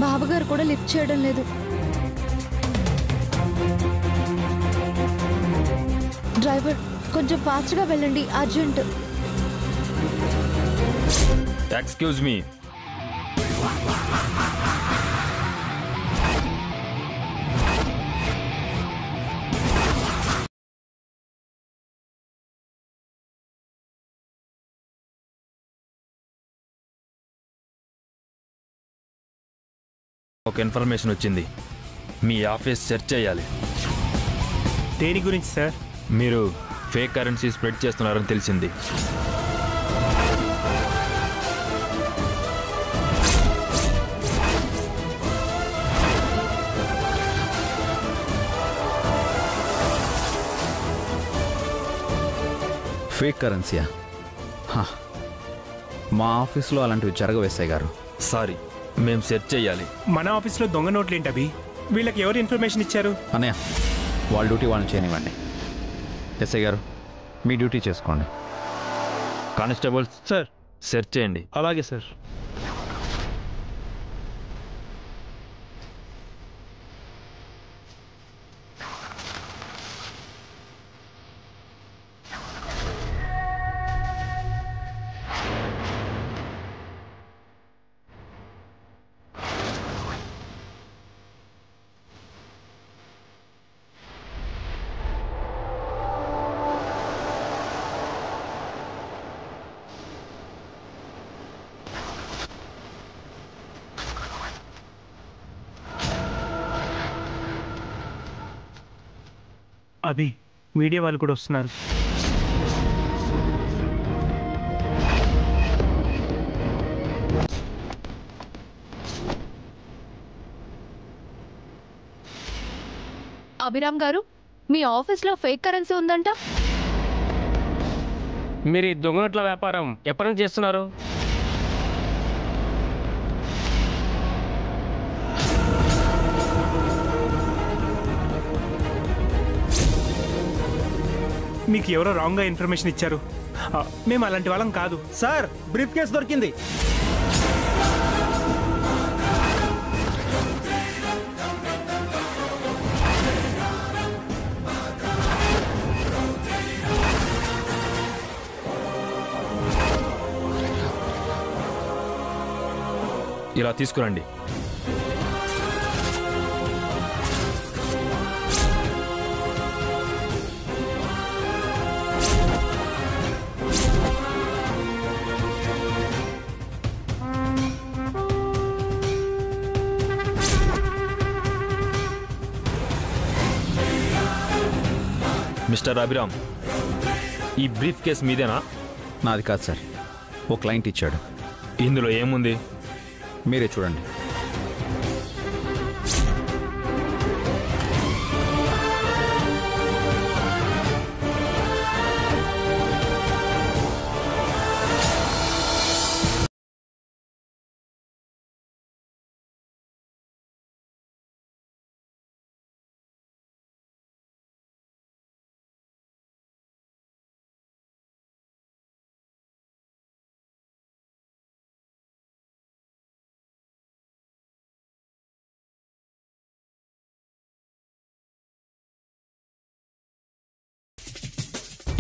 బావగారు కూడా లిఫ్ట్ చేయడం లేదు. డ్రైవర్ కొంచెం ఫాస్ట్గా వెళ్ళండి, అర్జెంట్. Excuse me. ఒక ఇన్ఫర్మేషన్ వచ్చింది. మీ ఆఫీస్ సెర్చ్ చేయాలి. దేని గురించి సార్? మీరు ఫేక్ కరెన్సీ స్ప్రెడ్ చేస్తున్నారని తెలిసింది. ఫేక్ కరెన్సీయా? మా ఆఫీస్లో అలాంటివి జరగవేసాయి గారు. సారీ, మేము సెర్చ్ చేయాలి. మన ఆఫీస్లో దొంగ నోట్లు ఏంటవి? వీళ్ళకి ఎవరు ఇన్ఫర్మేషన్ ఇచ్చారు? అన్నయ్య, వాళ్ళ డ్యూటీ వాళ్ళని చేయనివ్వండి. ఎస్ఐ గారు, మీ డ్యూటీ చేసుకోండి. కానిస్టేబుల్స్ సార్, సెర్చ్ చేయండి. అలాగే సార్. అభి, మీడియా వాళ్ళు కూడా వస్తున్నారు. అభిరామ్ గారు, మీ ఆఫీస్లో ఫేక్ కరెన్సీ ఉందంట. మీరు ఈ దొంగ నోట్ల వ్యాపారం ఎప్పటి నుంచి చేస్తున్నారు? మీకు ఎవరో రాంగ్గా ఇన్ఫర్మేషన్ ఇచ్చారు. మేము అలాంటి వాళ్ళం కాదు సార్. బ్రీఫ్ కేసు దొరికింది. ఇలా తీసుకురండి. మిస్టర్ అభిరామ్, ఈ బ్రీఫ్ కేస్ మీదేనా? నాది కాదు సార్, ఓ క్లయింట్ ఇచ్చాడు. ఇందులో ఏముంది? మీరే చూడండి.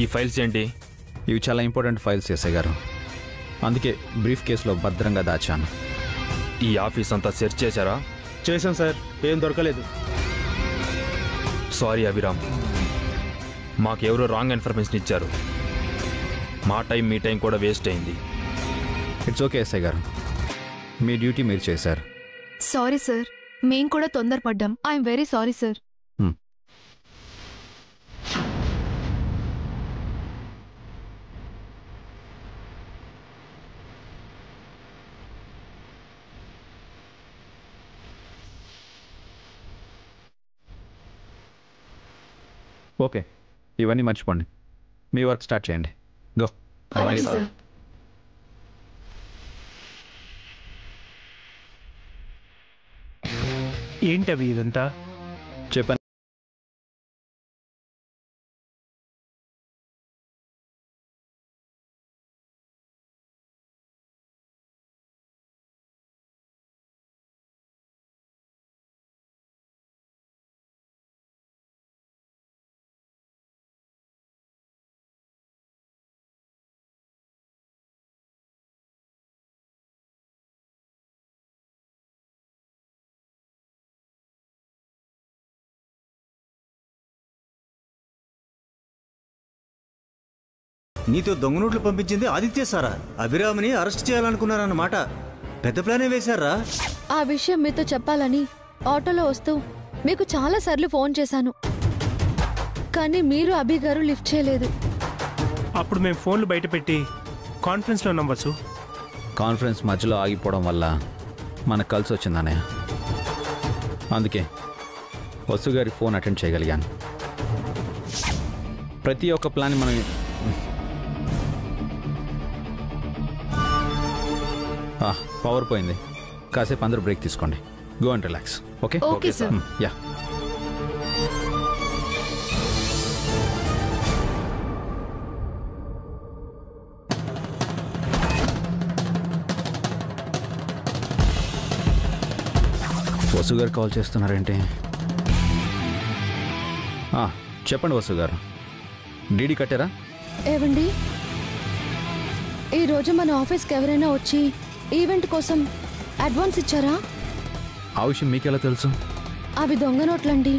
ఈ ఫైల్స్ ఏంటి? ఇవి చాలా ఇంపార్టెంట్ ఫైల్స్ ఎస్ఐ గారు, అందుకే బ్రీఫ్ కేసులో భద్రంగా దాచాను. ఈ ఆఫీస్ అంతా సెర్చ్ చేశారా? చేశాం సార్, ఏం దొరకలేదు. సారీ అభిరామ్, మాకెవరో రాంగ్ ఇన్ఫర్మేషన్ ఇచ్చారు. మా టైం మీ టైం కూడా వేస్ట్ అయింది. ఇట్స్ ఓకే ఎస్ఐ గారు, మీ డ్యూటీ మీరు చేశారు. సారీ సార్, మేం కూడా తొందరపడ్డాం. I'm very sorry sir. Okay, ఇవన్నీ మర్చిపోండి. మీ వర్క్ స్టార్ట్ చేయండి. గో. సార్. సార్, ఏంటవి ఇదంతా? చెప్పాను. నీతో దొంగ నోట్లు పంపించింది ఆదిత్య సారా? అభిరామిని అరెస్ట్ చేయాలనుకున్నారన్నమాట. పెద్ద ప్లానే వేశారా? ఆ విషయం మీతో చెప్పాలని ఆటోలో వస్తూ మీకు చాలా సార్లు ఫోన్ చేశాను, కానీ మీరు అభి గారు లిఫ్ట్ చేయలేదు. అప్పుడు మేము ఫోన్లు బయట పెట్టి కాన్ఫరెన్స్లో ఉన్నాం వసు. కాన్ఫరెన్స్ మధ్యలో ఆగిపోవడం వల్ల మనకు కలిసి వచ్చింది అన్నయ్య. అందుకే వసు గారి ఫోన్ అటెండ్ చేయగలిగాను. ప్రతి ఒక్క ప్లాన్ మనం పవర్ పోయింది. కాసేపు అందరూ బ్రేక్ తీసుకోండి. Go and relax. Okay okay sir. Yeah. Vasu గారు కాల్ చేస్తున్నారేంటి? చెప్పండి వసు గారు, డీడీ కట్టారా? ఏవండి, ఈరోజు మన ఆఫీస్కి ఎవరైనా వచ్చి ఈవెంట్ కోసం అడ్వాన్స్ ఇచ్చారా? ఆ విషయం మీకెలా తెలుసు? అవి దొంగ నోట్లండి.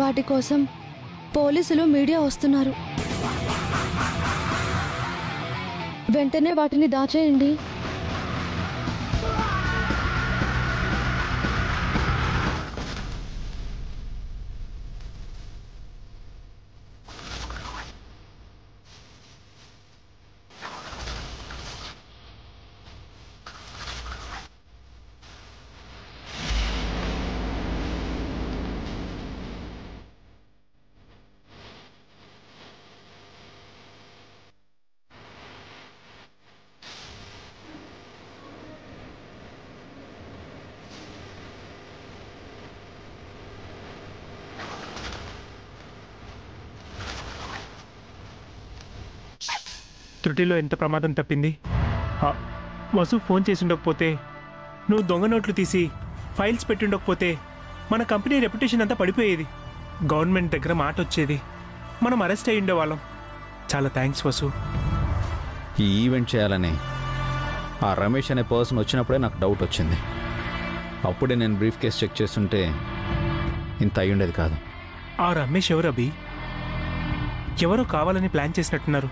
వాటి కోసం పోలీసులు, మీడియా వస్తున్నారు. వెంటనే వాటిని దాచేయండి. త్రుటిలో ఎంత ప్రమాదం తప్పింది. వసు ఫోన్ చేసి ఉండకపోతే, నువ్వు దొంగ నోట్లు తీసి ఫైల్స్ పెట్టి ఉండకపోతే మన కంపెనీ రెప్యుటేషన్ అంతా పడిపోయేది. గవర్నమెంట్ దగ్గర మాట వచ్చేది. మనం అరెస్ట్ అయ్యి ఉండేవాళ్ళం. చాలా థ్యాంక్స్ వసు. ఈ ఈవెంట్ చేయాలని ఆ రమేష్ అనే పర్సన్ వచ్చినప్పుడే నాకు డౌట్ వచ్చింది. అప్పుడే నేను బ్రీఫ్ కేస్ చెక్ చేస్తుంటే ఇంత అయి ఉండేది కాదు. ఆ రమేష్ ఎవరు అభి? ఎవరో కావాలని ప్లాన్ చేసినట్టున్నారు.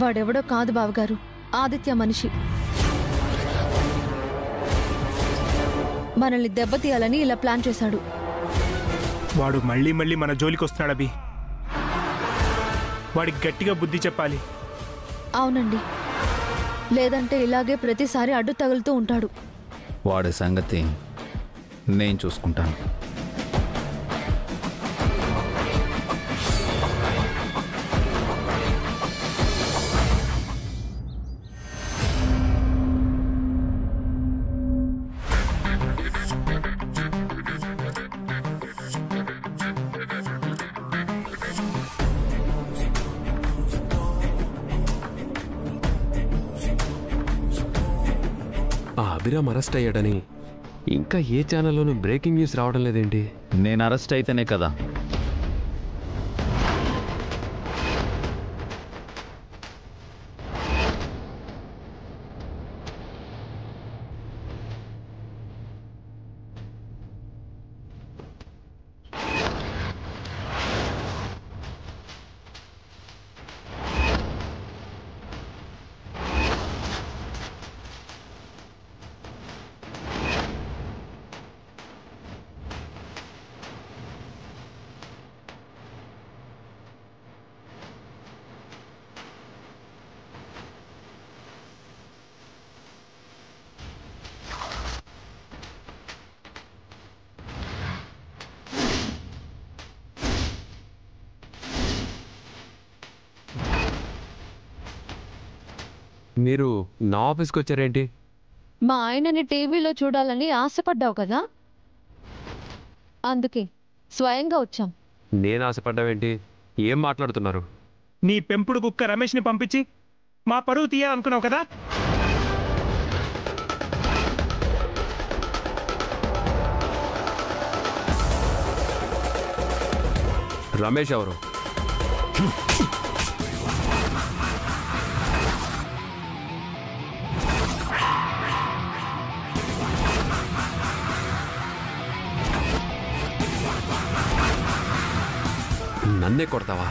వాడెవడో కాదు బావగారు, ఆదిత్య మనిషి. మనల్ని దెబ్బతీయాలని ఇలా ప్లాన్ చేశాడు. వాడు మళ్ళీ మళ్ళీ మన జోలికి వస్తున్నాడు అభి. వాడికి గట్టిగా బుద్ధి చెప్పాలి. అవునండి, లేదంటే ఇలాగే ప్రతిసారి అడ్డు తగులుతూ ఉంటాడు. వాడి సంగతి నేను చూసుకుంటాను. అభిరామ్ అరెస్ట్ అయ్యాడని ఇంకా ఏ ఛానల్లోనూ బ్రేకింగ్ న్యూస్ రావడం లేదేంటి? నేను అరెస్ట్ అయితేనే కదా మీరు నా ఆఫీస్కి వచ్చారేంటి? మా ఆయనని టీవీలో చూడాలని ఆశపడ్డావు కదా, అందుకే స్వయంగా వచ్చాం. నేను ఆశపడ్డావేంటి? ఏం మాట్లాడుతున్నారు? నీ పెంపుడు కుక్క రమేష్ని పంపించి మా పరువు తీయాలనుకున్నావు కదా. రమేష్ ఎవరు? నన్నే కొడతావా?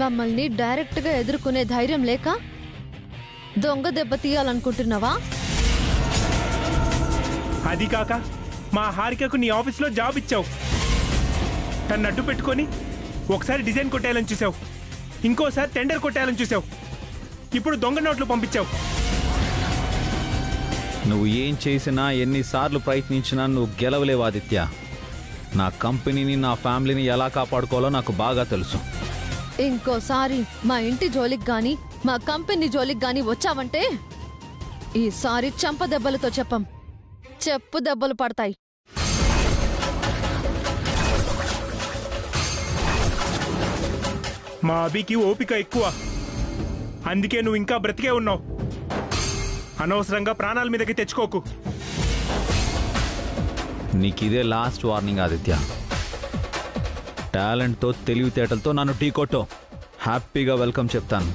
మమ్మల్ని డైరెక్ట్గా ఎదుర్కొనే ధైర్యం లేక దొంగ దెబ్బ తీయాలనుకుంటున్నావా? అది కాక మా హారికకు నీ ఆఫీస్లో జాబ్ ఇచ్చావు. తను అడ్డు పెట్టుకొని ఒకసారి డిజైన్ కొట్టేయాలని చూసావు, ఇంకోసారి టెండర్ కొట్టేయాలని చూసావు, ఇప్పుడు దొంగ నోట్లు పంపించావు. నువ్వు ఏం చేసినా ఎన్నిసార్లు ప్రయత్నించినా నువ్వు గెలవలేవు ఆదిత్య. నా కంపెనీని నా ఫ్యామిలీని ఎలా కాపాడుకోవాలో నాకు బాగా తెలుసు. ఇంకోసారి మా ఇంటి జోలికి గాని మా కంపెనీ జోలికి గాని వచ్చావంటే ఈసారి చంప దెబ్బలతో చెప్పు దెబ్బలు పడతాయి. మా అభికి ఓపిక ఎక్కువ, అందుకే నువ్వు ఇంకా బ్రతికే ఉన్నావు. అనవసరంగా ప్రాణాల మీదకి తెచ్చుకోకు. నీకిదే లాస్ట్ వార్నింగ్ ఆదిత్య. టాలెంట్తో తెలివితేటలతో నన్ను టీ కొట్టో, హ్యాపీగా వెల్కమ్ చెప్తాను.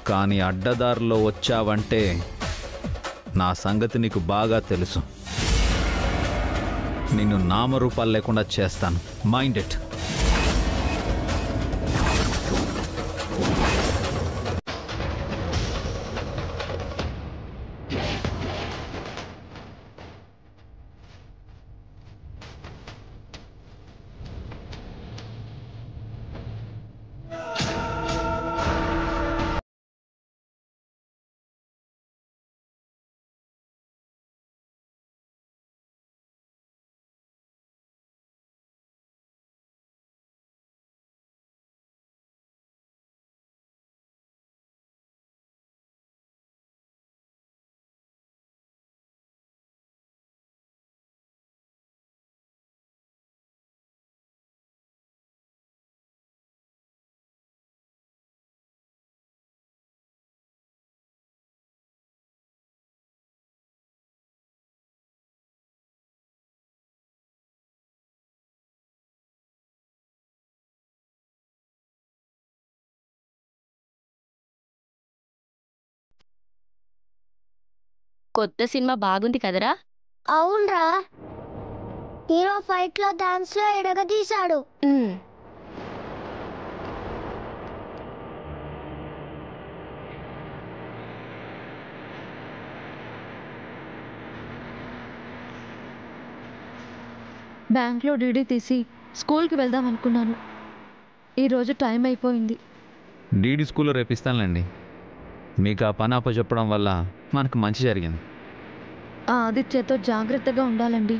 కానీ అడ్డదారిలో వచ్చావంటే నా సంగతి నీకు బాగా తెలుసు. నిన్ను నామరూపాలు లేకుండా చేస్తాను. Mind it. కొత్త సినిమా బాగుంది కదరా? అవునరా, హీరో ఫైట్ లో డాన్స్ లో ఎడగదీశాడు. బ్యాంక్లో డీడీ తీసి స్కూల్కి వెళ్దాం అనుకున్నాను. ఈరోజు టైం అయిపోయింది. డీడీ స్కూల్లో రేపిస్తానులేండి. మీకు ఆ పని అప్పచెప్పడం వల్ల మనకు మంచి జరిగింది. ఆ ఆదిత్యతో జాగ్రత్తగా ఉండాలండి.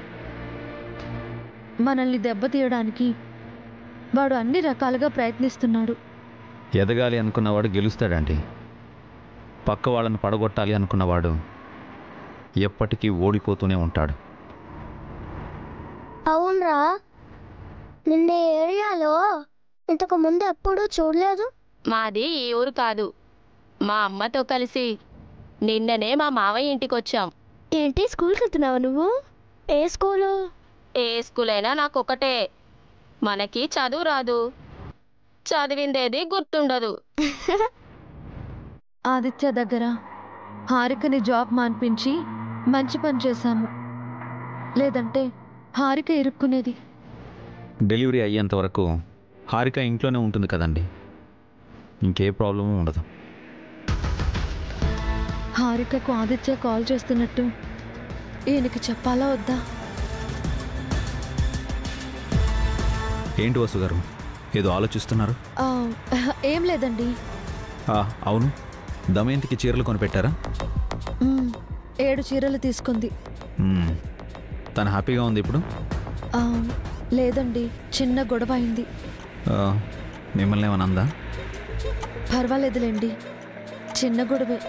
మనల్ని దెబ్బతీయడానికి వాడు అన్ని రకాలుగా ప్రయత్నిస్తున్నాడు. ఎదగాలి అనుకున్నవాడు గెలుస్తాడండి. పక్క వాళ్ళని పడగొట్టాలి అనుకున్నవాడు ఎప్పటికీ ఓడిపోతూనే ఉంటాడు. అవునరా, నిన్న ఏరియాలో ఇంతకు ముందు ఎప్పుడూ చూడలేదు. మాది ఈ ఊరు కాదు. మా అమ్మతో కలిసి నిన్ననే మా మావయ్య ఇంటికి వచ్చాం. ఏంటి, స్కూల్కి వెళ్తున్నావా నువ్వు? ఏ స్కూలు? ఏ స్కూల్ అయినా నాకొకటే. మనకి చదువు రాదు, చదివిందేది గుర్తుండదు. ఆదిత్య దగ్గర హారికని జాబ్ మాన్పించి మంచి పని చేశాము, లేదంటే హారిక ఇరుక్కునేది. డెలివరీ అయ్యేంత వరకు హారిక ఇంట్లోనే ఉంటుంది కదండి, ఇంకే ప్రాబ్లము ఉండదు. హారికకు ఆదిత్య కాల్ చేస్తున్నట్టు ఈయనకి చెప్పాలా వద్దా? ఏంటి వసు గారు ఏదో ఆలోచిస్తున్నారు? ఏం లేదండి. అవును, దమయంతికి చీరలు కొనిపెట్టారా? 7 చీరలు తీసుకుంది. తను హ్యాపీగా ఉంది ఇప్పుడు? లేదండి, చిన్న గొడవ అయింది. మిమ్మల్ని ఏమన్నా అందా? పర్వాలేదులేండి, చిన్న గొడవే.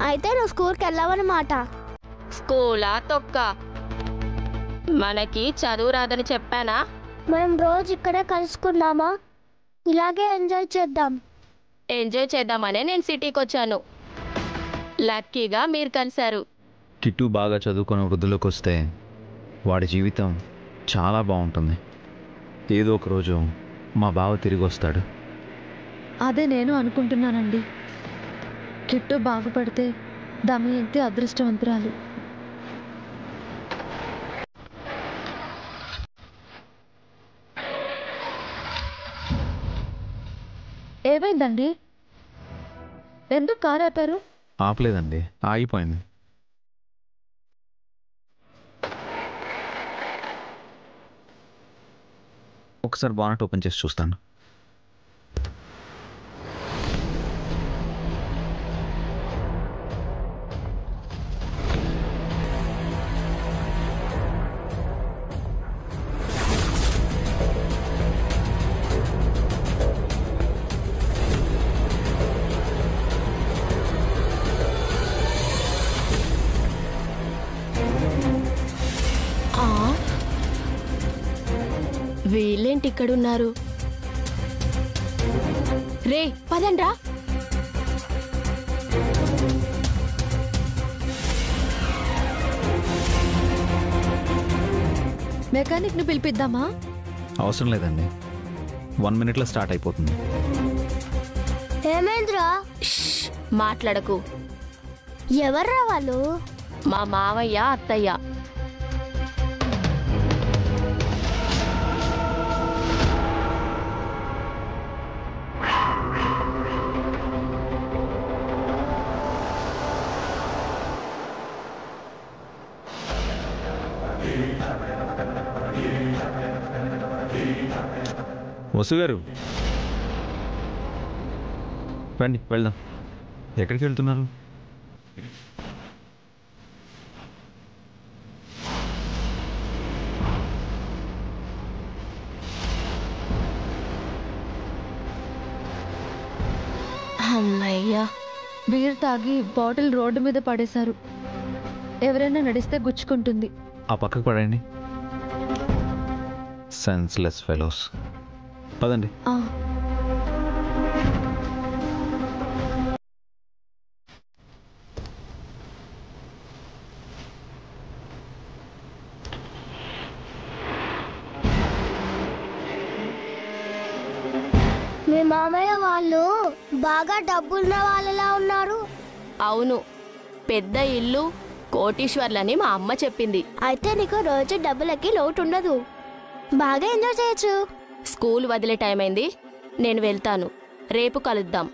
అయితే నువ్వు స్కూల్కి వెళ్ళావన్నమాట. స్కూలా తొక్క, మనకి చదువు రాదని చెప్పానా? మనం రోజు ఇక్కడే కలుసుకుందామా? ఇలాగే ఎంజాయ్ చేద్దాం. ఎంజాయ్ చేద్దామనే నేను సిటీకి వచ్చాను. లక్కీగా మీరు కలిశారు. కిట్టు బాగా చదువుకుని వృద్ధిలోకి వస్తే వాడి జీవితం చాలా బాగుంటుంది. ఏదో ఒక రోజు మా బావ తిరిగి వస్తాడు. అదే నేను అనుకుంటున్నానండి. కిట్టు బాగుపడితే దమయంతి అదృష్టవంతురాలు. ఏమైందండి? ఎందుకు కారు ఆపారు? ఆపలేదండి, ఆగిపోయింది. ఒకసారి బానెట్ ఓపెన్ చేసి చూస్తాను. వీళ్ళేంటి ఇక్కడున్నారు? రే పదండ్రా. మెకానిక్ని పిలిపిద్దామా? అవసరం లేదండి, 1 minute స్టార్ట్ అయిపోతుంది. ఏమైందిరా? మాట్లాడకు. ఎవర్రా వాళ్ళు? మా మావయ్య అత్తయ్య. వసు గారు రండి వెళ్దాం. ఎక్కడికి వెళ్తున్నారు? అమ్మయ్యా, బీర్ తాగి బాటిల్ రోడ్డు మీద పడేశారు. ఎవరైనా నడిస్తే గుచ్చుకుంటుంది. ఆ పక్కకు పడండి. Senseless fellows. పదండి. మీ మామయ్య వాళ్ళు బాగా డబ్బున్న వాళ్ళలా ఉన్నారు. అవును, పెద్ద ఇల్లు, కోటీశ్వర్లని మా అమ్మ చెప్పింది. అయితే నీకు రోజు డబ్బులకి లోటు ఉండదు, బాగా ఎంజాయ్ చేయొచ్చు. స్కూల్ వదిలే టైం అయింది, నేను వెళ్తాను. రేపు కలుద్దాం.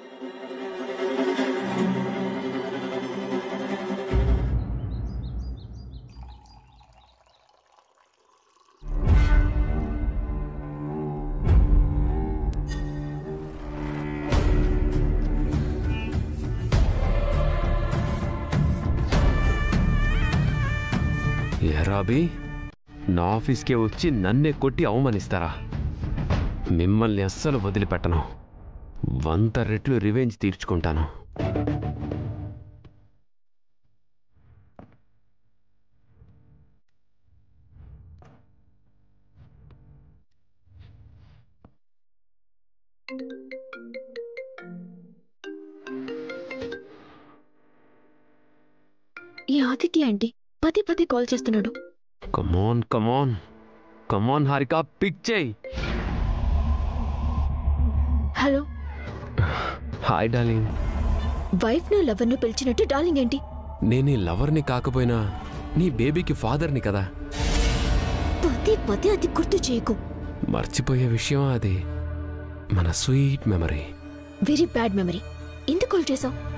ఎరాబీ, నా ఆఫీస్కే వచ్చి నన్నే కొట్టి అవమానిస్తారా? మిమ్మల్ని అస్సలు వదిలిపెట్టను. 100 రెట్లు రివెంజ్ తీర్చుకుంటాను. ఈ ఆదిత్య ఏంటి పదే కాల్ చేస్తున్నాడు? Come on come on come on Harika, pick చేయి. Hello, hi darling. వైఫ్ను లవర్ను పిలిచినట్టు డార్లింగ్ ఏంటి? నేను నీ లవర్ని కాకపోయినా నీ బేబీకి ఫాదర్ని కదా. పదే పదే అది గుర్తు చేయకు. మర్చిపోయే విషయం అది. మన sweet memory. Very bad memory. ఎందుకు కాల్ చేసావు?